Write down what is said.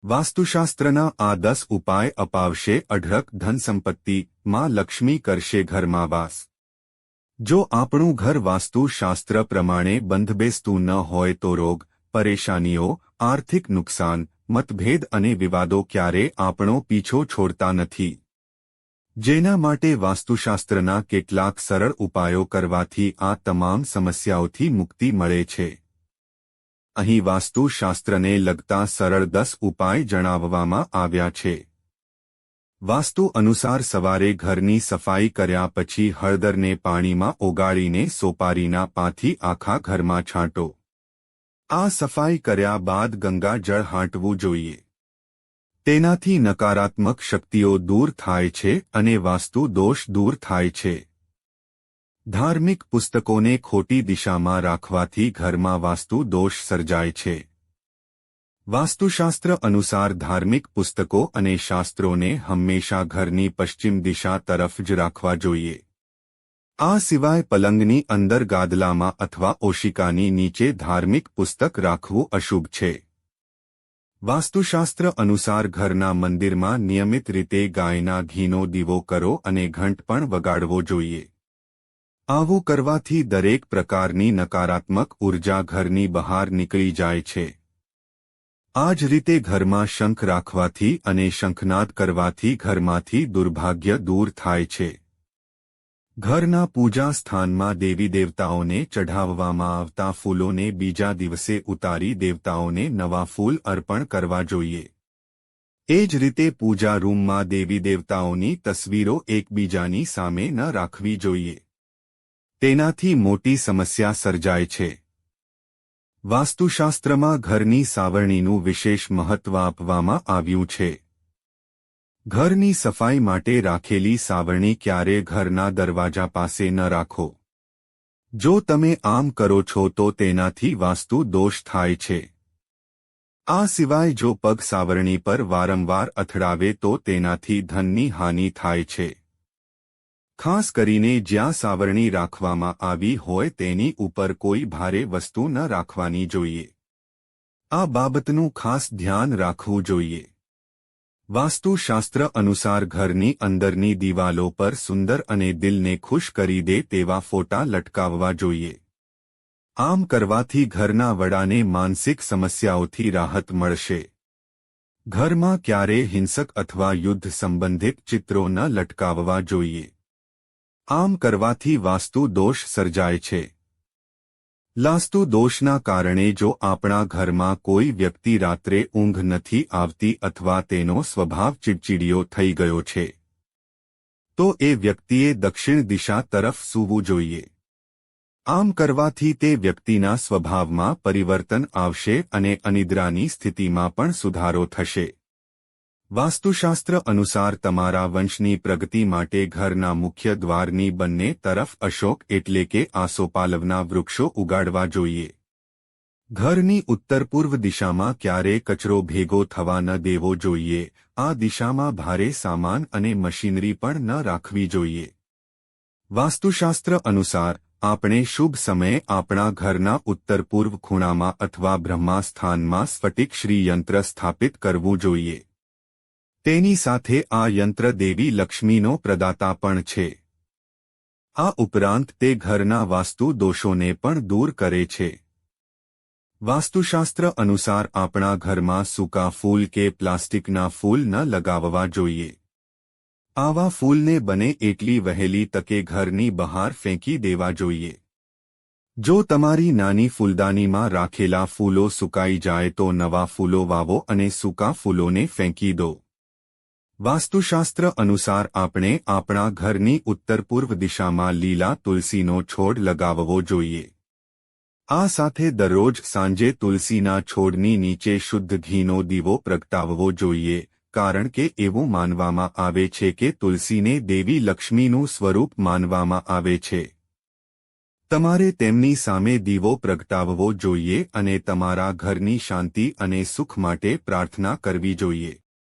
વાસ્તુશાસ્ત્રના આ 10 ઉપાય અપાવશે અઢળક ધનસંપત્તિ, માં લક્ષ્મી કરશે ઘરમાં વાસ। જો આપણું ઘર વાસ્તુશાસ્ત્ર પ્રમાણે બંધબેસતું ન હોય તો રોગ, પરેશાનીઓ, આર્થિક નુકસાન, મતભેદ અને વિવાદો ક્યારે આપણો પીછો છોડતા નથી। જેના માટે વાસ્તુશાસ્ત્રના કેટલાક સરળ ઉપાયો કરવાથી આ તમામ સમસ્યાઓથી મુક્તિ મળે છે। અહીં વાસ્તુશાસ્ત્રને લગતા સરળ 10 ઉપાય જણાવવામાં આવ્યા છે। વાસ્તુ અનુસાર સવારે ઘરની સફાઈ કર્યા પછી હળદરને પાણીમાં ઓગાળીને સોપારીના પાનથી આખા ઘરમાં છાંટો। આ સફાઈ કર્યા બાદ ગંગા જળ હાંટવું જોઈએ। તેનાથી નકારાત્મક શક્તિઓ દૂર થાય છે અને વાસ્તુ દોષ દૂર થાય છે। ધાર્મિક પુસ્તકોને ખોટી દિશામાં રાખવાથી ઘરમાં વાસ્તુ દોષ સર્જાય છે। વાસ્તુશાસ્ત્ર અનુસાર ધાર્મિક પુસ્તકો અને શાસ્ત્રોને હંમેશા ઘરની પશ્ચિમ દિશા તરફ જ રાખવા જોઈએ। આ સિવાય પલંગની અંદર ગાદલામાં અથવા ઓશિકાની નીચે ધાર્મિક પુસ્તક રાખવું અશુભ છે। વાસ્તુશાસ્ત્ર અનુસાર ઘરના મંદિરમાં નિયમિત રીતે ગાયના ઘીનો દીવો કરો અને ઘંટ પણ વગાડવો જોઈએ। આવું કરવાથી દરેક પ્રકારની નકારાત્મક ઉર્જા ઘરની બહાર નીકળી જાય છે। આ જ રીતે ઘરમાં શંખ રાખવાથી અને શંખનાદ કરવાથી ઘરમાંથી દુર્ભાગ્ય દૂર થાય છે। ઘરના પૂજા સ્થાનમાં દેવી દેવતાઓને ચઢાવવામાં આવતા ફૂલોને બીજા દિવસે ઉતારી દેવતાઓને નવા ફૂલ અર્પણ કરવા જોઈએ। એ જ રીતે પૂજા રૂમમાં દેવી દેવતાઓની તસવીરો એકબીજાની સામે ન રાખવી જોઈએ। તેનાથી મોટી સમસ્યા સર્જાય છે। વાસ્તુશાસ્ત્રમાં ઘરની સાવરણીનું વિશેષ મહત્વ આપવામાં આવ્યું છે। ઘરની સફાઈ માટે રાખેલી સાવરણી ક્યારે ઘરના દરવાજા પાસે ન રાખો। જો તમે આમ કરો છો તો તેનાથી વાસ્તુ દોષ થાય છે। આ સિવાય જો પગ સાવરણી પર વારંવાર અથડાવે તો તેનાથી ધનની હાનિ થાય છે। ખાસ કરીને જ્યાં સાવરણી રાખવામાં આવી હોય તેની ઉપર કોઈ ભારે વસ્તુ ન રાખવાની જોઈએ। આ બાબતનું ખાસ ધ્યાન રાખવું જોઈએ। વાસ્તુશાસ્ત્ર અનુસાર ઘરની અંદરની દિવાલો પર સુંદર અને દિલને ખુશ કરી દે તેવા ફોટા લટકાવવા જોઈએ। આમ કરવાથી ઘરના વડાને માનસિક સમસ્યાઓથી રાહત મળશે। ઘરમાં ક્યારે હિંસક અથવા યુદ્ધ સંબંધિત ચિત્રો ન લટકાવવા જોઈએ। આમ કરવાથી વાસ્તુ દોષ સર્જાય છે। વાસ્તુ દોષના કારણે જો આપણા ઘરમાં કોઈ વ્યક્તિ રાત્રે ઊંઘ નથી આવતી અથવા તેનો સ્વભાવ ચીડચીડિયો થઈ ગયો છે તો એ વ્યક્તિએ દક્ષિણ દિશા તરફ સૂવું જોઈએ। આમ કરવાથી તે વ્યક્તિના સ્વભાવમાં પરિવર્તન આવશે અને અનિદ્રાની સ્થિતિમાં પણ સુધારો થશે। વાસ્તુશાસ્ત્ર અનુસાર તમારા વંશની પ્રગતિ માટે ઘરના મુખ્ય દ્વારની બંને તરફ અશોક એટલે કે આસોપાલવના વૃક્ષો ઉગાડવા જોઈએ। ઘરની ઉત્તર પૂર્વ દિશામાં ક્યારે કચરો ભેગો થવા ન દેવો જોઈએ। આ દિશામાં ભારે સામાન અને મશીનરી પણ ન રાખવી જોઈએ। વાસ્તુશાસ્ત્ર અનુસાર આપણે શુભ સમયે આપણા ઘરના ઉત્તર પૂર્વ ખૂણામાં અથવા બ્રહ્મા સ્થાનમાં સ્ફટિક શ્રી યંત્ર સ્થાપિત કરવું જોઈએ। તેની સાથે આ યંત્ર દેવી લક્ષ્મીનો પ્રદાતા પણ છે। આ ઉપરાંત તે ઘરના વાસ્તુ દોષોને પણ દૂર કરે છે। વાસ્તુશાસ્ત્ર અનુસાર આપણા ઘરમાં સૂકા ફૂલ કે પ્લાસ્ટિકના ફૂલ ન લગાવવા જોઈએ। આવા ફૂલને બને એટલી વહેલી તકે ઘરની બહાર ફેંકી દેવા જોઈએ। જો તમારી નાની ફૂલદાનીમાં રાખેલા ફૂલો સુકાઈ જાય તો નવા ફૂલો વાવો અને સૂકા ફૂલોને ફેંકી દો। વાસ્તુશાસ્ત્ર અનુસાર આપણે આપણા ઘરની ઉત્તર પૂર્વ દિશામાં લીલા તુલસીનો છોડ લગાવવો જોઈએ। આ સાથે દરરોજ સાંજે તુલસીના છોડની નીચે શુદ્ધ ઘીનો દીવો પ્રગટાવવો જોઈએ કારણ કે એવું માનવામાં આવે છે કે તુલસીને દેવી લક્ષ્મીનું સ્વરૂપ માનવામાં આવે છે। તમારે તેમની સામે દીવો પ્રગટાવવો જોઈએ અને તમારા ઘરની શાંતિ અને સુખ માટે પ્રાર્થના કરવી જોઈએ।